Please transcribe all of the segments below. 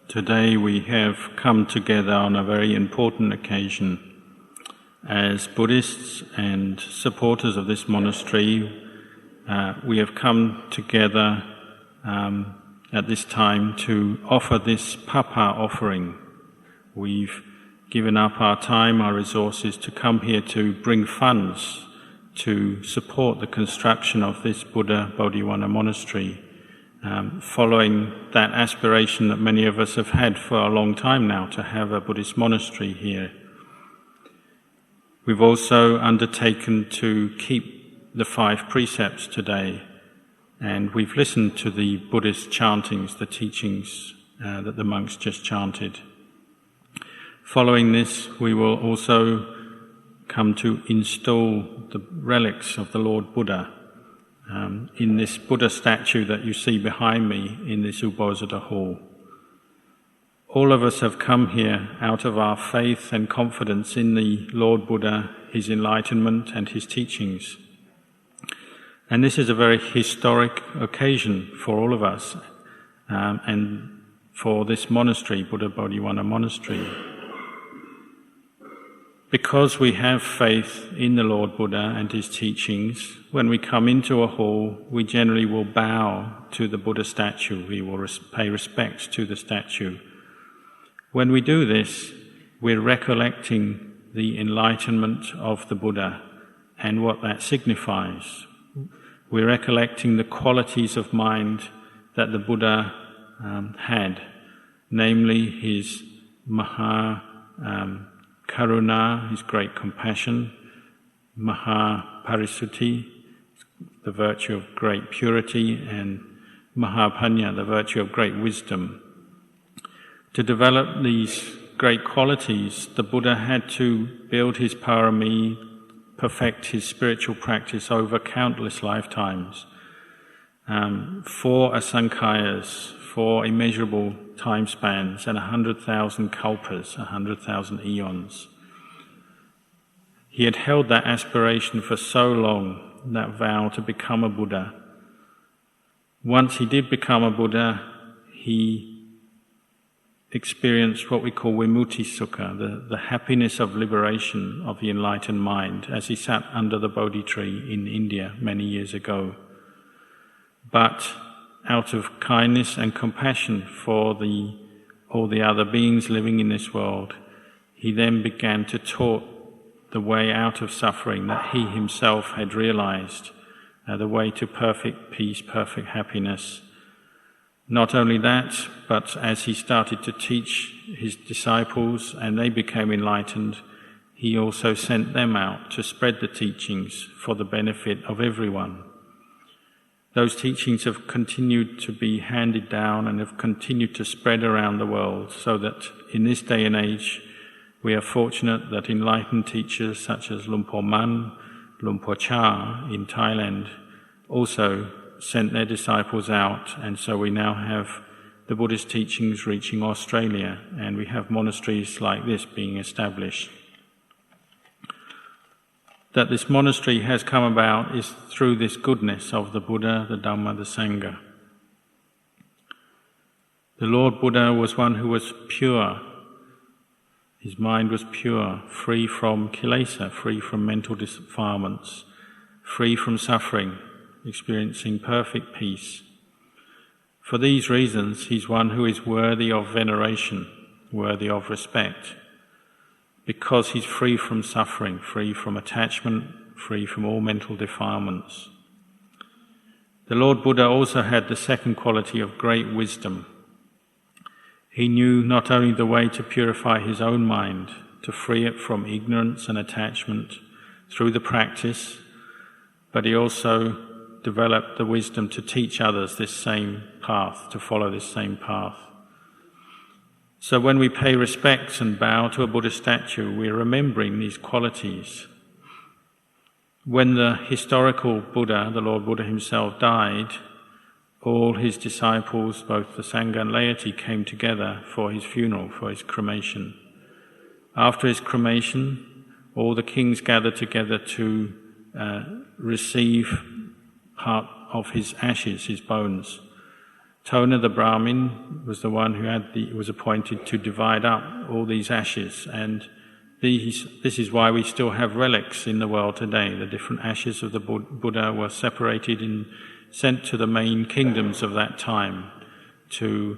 Today we have come together on a very important occasion. As Buddhists and supporters of this monastery, we have come together at this time to offer this papa offering. We've given up our time, our resources to come here to bring funds to support the construction of this Buddha Bodhiwana monastery, following that aspiration that many of us have had for a long time now to have a Buddhist monastery here. We've also undertaken to keep the 5 precepts today, and we've listened to the Buddhist chantings, the teachings that the monks just chanted. Following this, we will also come to install the relics of the Lord Buddha in this Buddha statue that you see behind me in this Uposatha hall. All of us have come here out of our faith and confidence in the Lord Buddha, his enlightenment and his teachings. And this is a very historic occasion for all of us and for this monastery, Buddha Bodhiwana Monastery. Because we have faith in the Lord Buddha and his teachings, when we come into a hall, we generally will bow to the Buddha statue. We will pay respect to the statue. When we do this, we're recollecting the enlightenment of the Buddha and what that signifies. We're recollecting the qualities of mind that the Buddha had, namely his Maha Karuna, his great compassion, Maha Parisuddhi, the virtue of great purity, and Mahapanya, the virtue of great wisdom. To develop these great qualities, the Buddha had to build his parami, perfect his spiritual practice over countless lifetimes, 4 asankhayas, 4 immeasurable time spans, and 100,000 kalpas, 100,000 eons. He had held that aspiration for so long, that vow to become a Buddha. Once he did become a Buddha, he experienced what we call vimutti sukha, the happiness of liberation of the enlightened mind, as he sat under the Bodhi tree in India many years ago. But out of kindness and compassion for all the other beings living in this world, he then began to talk the way out of suffering that he himself had realized, the way to perfect peace, perfect happiness. Not only that, but as he started to teach his disciples and they became enlightened, he also sent them out to spread the teachings for the benefit of everyone. Those teachings have continued to be handed down and have continued to spread around the world, so that in this day and age we are fortunate that enlightened teachers such as Luang Por Man, Luang Por Chah in Thailand also sent their disciples out, and so we now have the Buddhist teachings reaching Australia, and we have monasteries like this being established. That this monastery has come about is through this goodness of the Buddha, the Dhamma, the Sangha. The Lord Buddha was one who was pure. His mind was pure, free from kilesa, free from mental defilements, free from suffering, experiencing perfect peace. For these reasons, he's one who is worthy of veneration, worthy of respect, because he's free from suffering, free from attachment, free from all mental defilements. The Lord Buddha also had the second quality of great wisdom. He knew not only the way to purify his own mind, to free it from ignorance and attachment through the practice, but he also developed the wisdom to teach others this same path, to follow this same path. So when we pay respects and bow to a Buddha statue, we're remembering these qualities. When the historical Buddha, the Lord Buddha himself, died, all his disciples, both the Sangha and laity, came together for his funeral, for his cremation. After his cremation, all the kings gathered together to receive part of his ashes, his bones, Tona the Brahmin was the one who was appointed to divide up all these ashes, and this is why we still have relics in the world today. The different ashes of the Buddha were separated and sent to the main kingdoms of that time, to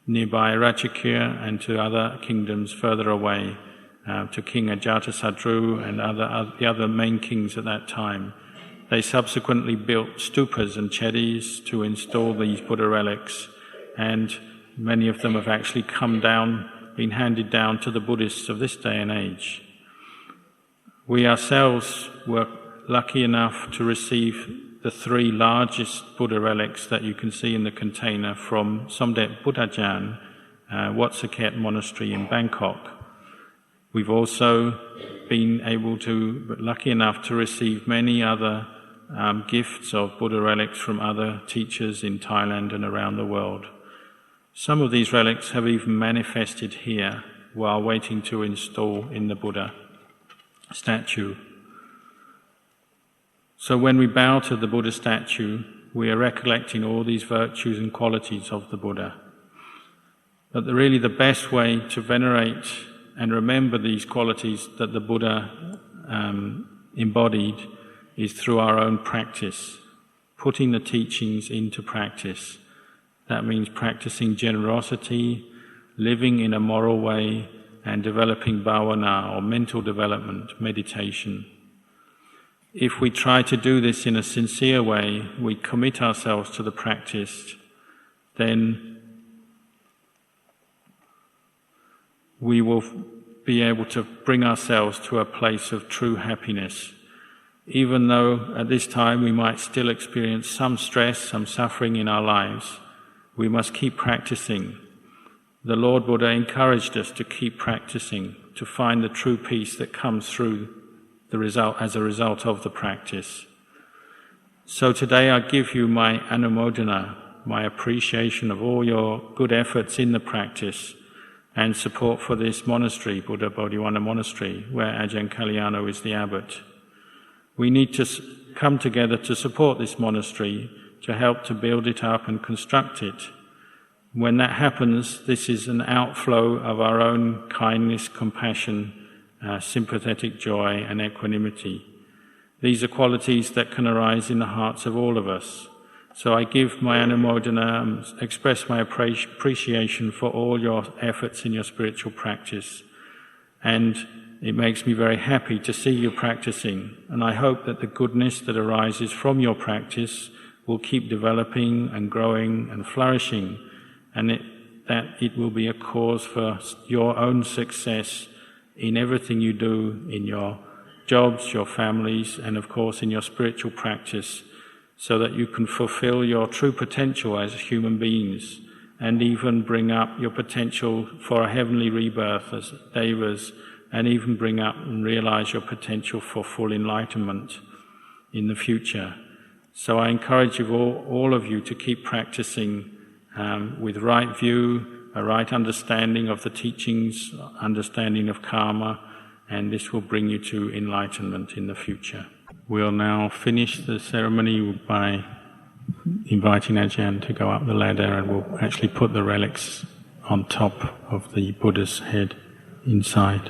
nearby Ratchakya and to other kingdoms further away, to King Ajatasattu and the other main kings at that time. They subsequently built stupas and chedis to install these Buddha relics, and many of them have actually been handed down to the Buddhists of this day and age. We ourselves were lucky enough to receive the 3 largest Buddha relics that you can see in the container from Somdet Buddhajan, Wat Saket Monastery in Bangkok. We've also been lucky enough to receive many other gifts of Buddha relics from other teachers in Thailand and around the world. Some of these relics have even manifested here while waiting to install in the Buddha statue. So when we bow to the Buddha statue, we are recollecting all these virtues and qualities of the Buddha. But really the best way to venerate and remember these qualities that the Buddha embodied is through our own practice, putting the teachings into practice. That means practicing generosity, living in a moral way, and developing bhavana, or mental development, meditation. If we try to do this in a sincere way, we commit ourselves to the practice, then we will be able to bring ourselves to a place of true happiness. Even though at this time we might still experience some stress, some suffering in our lives, we must keep practicing. The Lord Buddha encouraged us to keep practicing, to find the true peace that comes through as a result of the practice. So today I give you my anumodana, my appreciation of all your good efforts in the practice and support for this monastery, Buddha Bodhiwana Monastery, where Ajahn Kalyano is the abbot. We need to come together to support this monastery, to help to build it up and construct it. When that happens, this is an outflow of our own kindness, compassion, sympathetic joy and equanimity. These are qualities that can arise in the hearts of all of us. So I give my anumodana and express my appreciation for all your efforts in your spiritual practice. And it makes me very happy to see you practicing, and I hope that the goodness that arises from your practice will keep developing and growing and flourishing, and that it will be a cause for your own success in everything you do, in your jobs, your families, and of course in your spiritual practice, so that you can fulfill your true potential as human beings and even bring up your potential for a heavenly rebirth as devas, and even bring up and realize your potential for full enlightenment in the future. So I encourage you all of you to keep practicing with right view, a right understanding of the teachings, understanding of karma, and this will bring you to enlightenment in the future. We'll now finish the ceremony by inviting Ajahn to go up the ladder, and we'll actually put the relics on top of the Buddha's head inside.